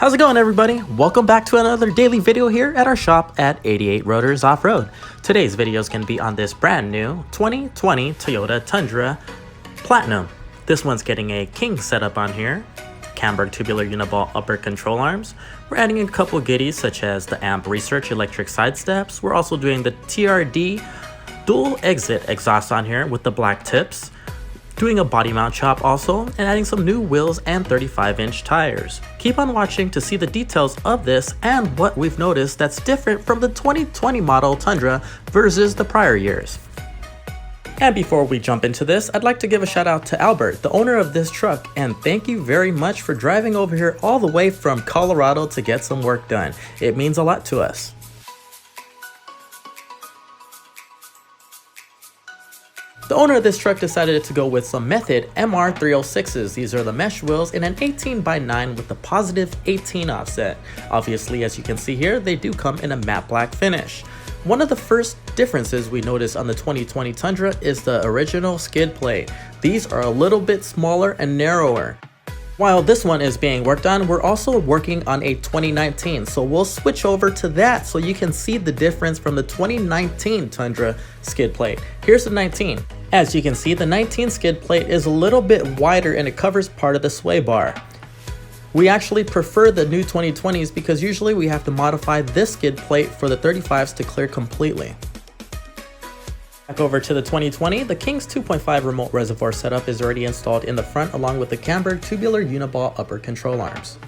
How's it going, everybody? Welcome back to another daily video here at our shop at 88 Rotors Off-Road. Today's video is going to be on this brand new 2020 Toyota Tundra Platinum. This one's getting a king setup on here, Camburg tubular uniball upper control arms. We're adding a couple goodies such as the amp research electric side steps. We're also doing the TRD dual exit exhaust on here with the black tips. Doing a body mount chop also, and adding some new wheels and 35-inch tires. Keep on watching to see the details of this and what we've noticed that's different from the 2020 model Tundra versus the prior years. And before we jump into this, I'd like to give a shout out to Albert, the owner of this truck, and thank you very much for driving over here all the way from Colorado to get some work done. It means a lot to us. The owner of this truck decided to go with some Method MR306s. These are the mesh wheels in an 18x9 with the positive 18 offset. Obviously, as you can see here, they do come in a matte black finish. One of the first differences we noticed on the 2020 Tundra is the original skid plate. These are a little bit smaller and narrower. While this one is being worked on, we're also working on a 2019, so we'll switch over to that so you can see the difference from the 2019 Tundra skid plate. Here's the 19. As you can see, the 19 skid plate is a little bit wider and it covers part of the sway bar. We actually prefer the new 2020s because usually we have to modify this skid plate for the 35s to clear completely. Back over to the 2020, the King's 2.5 remote reservoir setup is already installed in the front along with the Camburg tubular uniball upper control arms.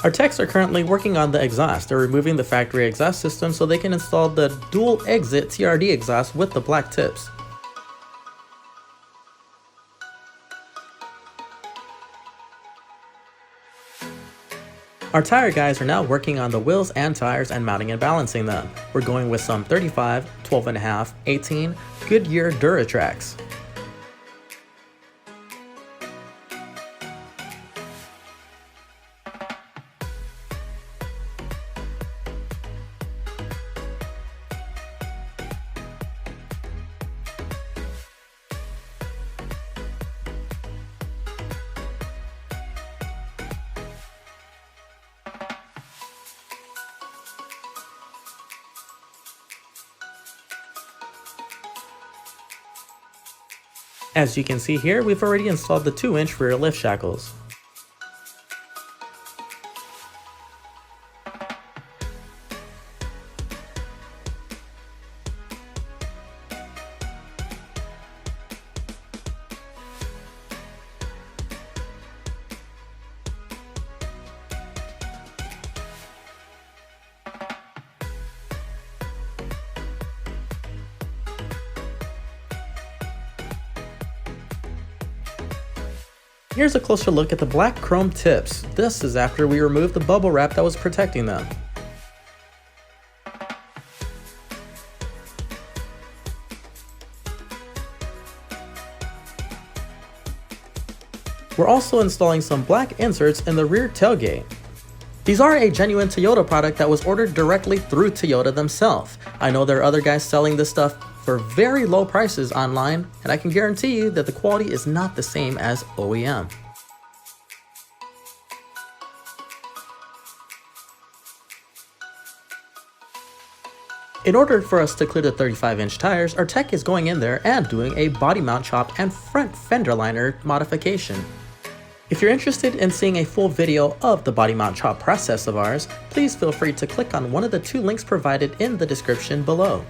Our techs are currently working on the exhaust. They're removing the factory exhaust system so they can install the dual exit TRD exhaust with the black tips. Our tire guys are now working on the wheels and tires and mounting and balancing them. We're going with some 35, 12.5, 18 Goodyear Duratrax. As you can see here, we've already installed the 2-inch rear lift shackles. Here's a closer look at the black chrome tips. This is after we removed the bubble wrap that was protecting them. We're also installing some black inserts in the rear tailgate. These are a genuine Toyota product that was ordered directly through Toyota themselves. I know there are other guys selling this stuff for very low prices online, and I can guarantee you that the quality is not the same as OEM. In order for us to clear the 35-inch tires, our tech is going in there and doing a body mount chop and front fender liner modification. If you're interested in seeing a full video of the body mount chop process of ours, please feel free to click on one of the 2 links provided in the description below.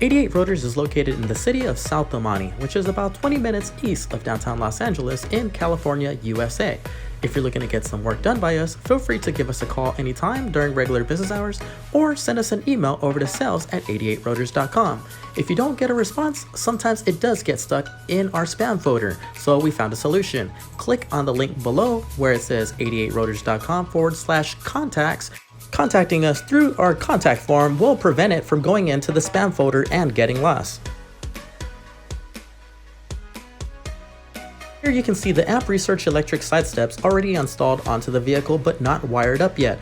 .88 Rotors is located in the city of South El Monte, which is about 20 minutes east of downtown Los Angeles in California, USA. If you're looking to get some work done by us, feel free to give us a call anytime during regular business hours or send us an email over to sales@88rotors.com. If you don't get a response, sometimes it does get stuck in our spam folder, so we found a solution. Click on the link below where it says 88rotors.com/contacts. Contacting us through our contact form will prevent it from going into the spam folder and getting lost. Here you can see the amp research electric side steps already installed onto the vehicle but not wired up yet.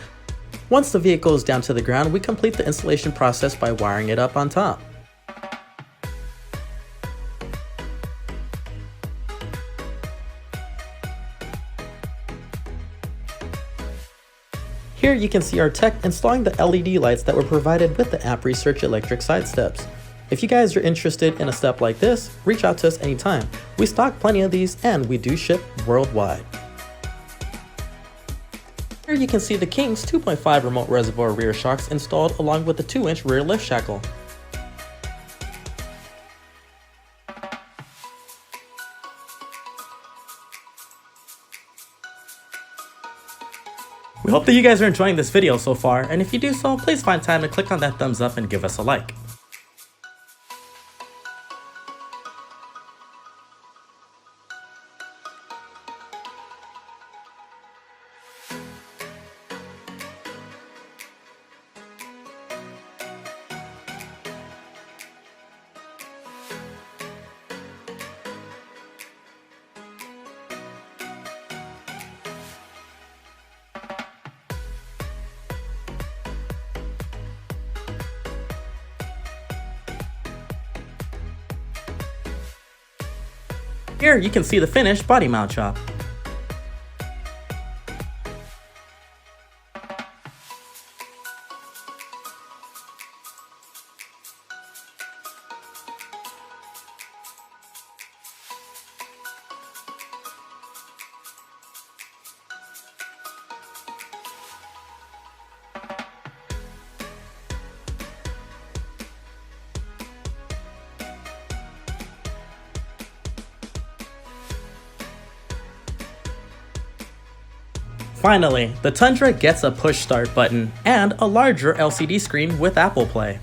Once the vehicle is down to the ground, we complete the installation process by wiring it up on top. Here you can see our tech installing the LED lights that were provided with the Amp Research electric side steps. If you guys are interested in a step like this, reach out to us anytime. We stock plenty of these and we do ship worldwide. Here you can see the King's 2.5 remote reservoir rear shocks installed along with the 2-inch rear lift shackle. We hope that you guys are enjoying this video so far, and if you do so, please find time to click on that thumbs up and give us a like. Here you can see the finished body mount job. Finally, the Tundra gets a push start button and a larger LCD screen with Apple Play.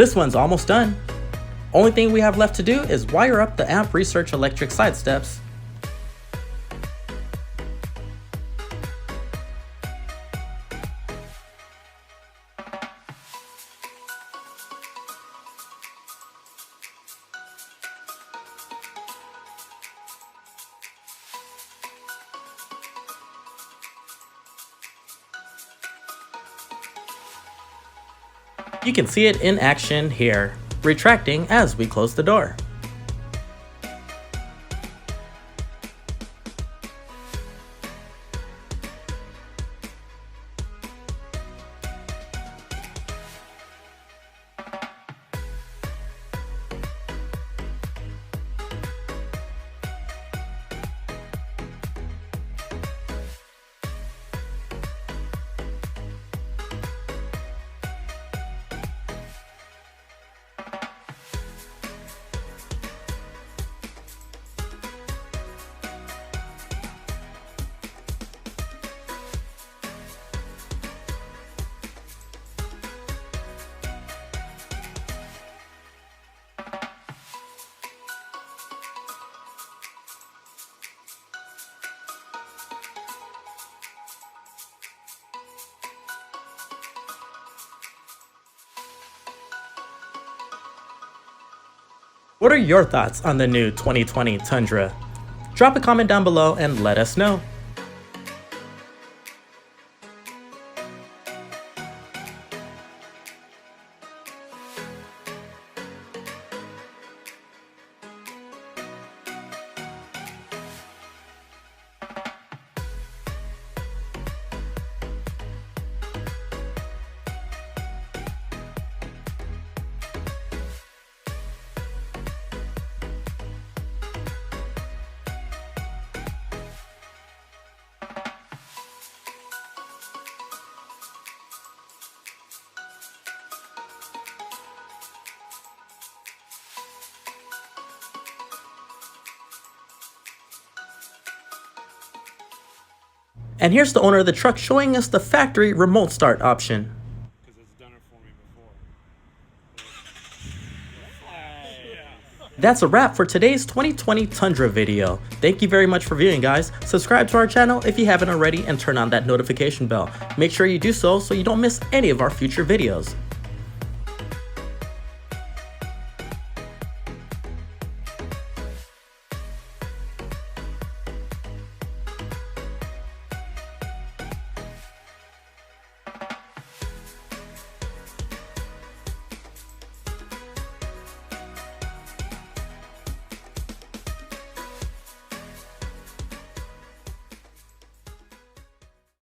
This one's almost done. Only thing we have left to do is wire up the Amp Research electric side steps. You can see it in action here, retracting as we close the door. What are your thoughts on the new 2020 Tundra? Drop a comment down below and let us know. And here's the owner of the truck showing us the factory remote start option. That's a wrap for today's 2020 Tundra video. Thank you very much for viewing, guys. Subscribe to our channel if you haven't already and turn on that notification bell. Make sure you do so you don't miss any of our future videos.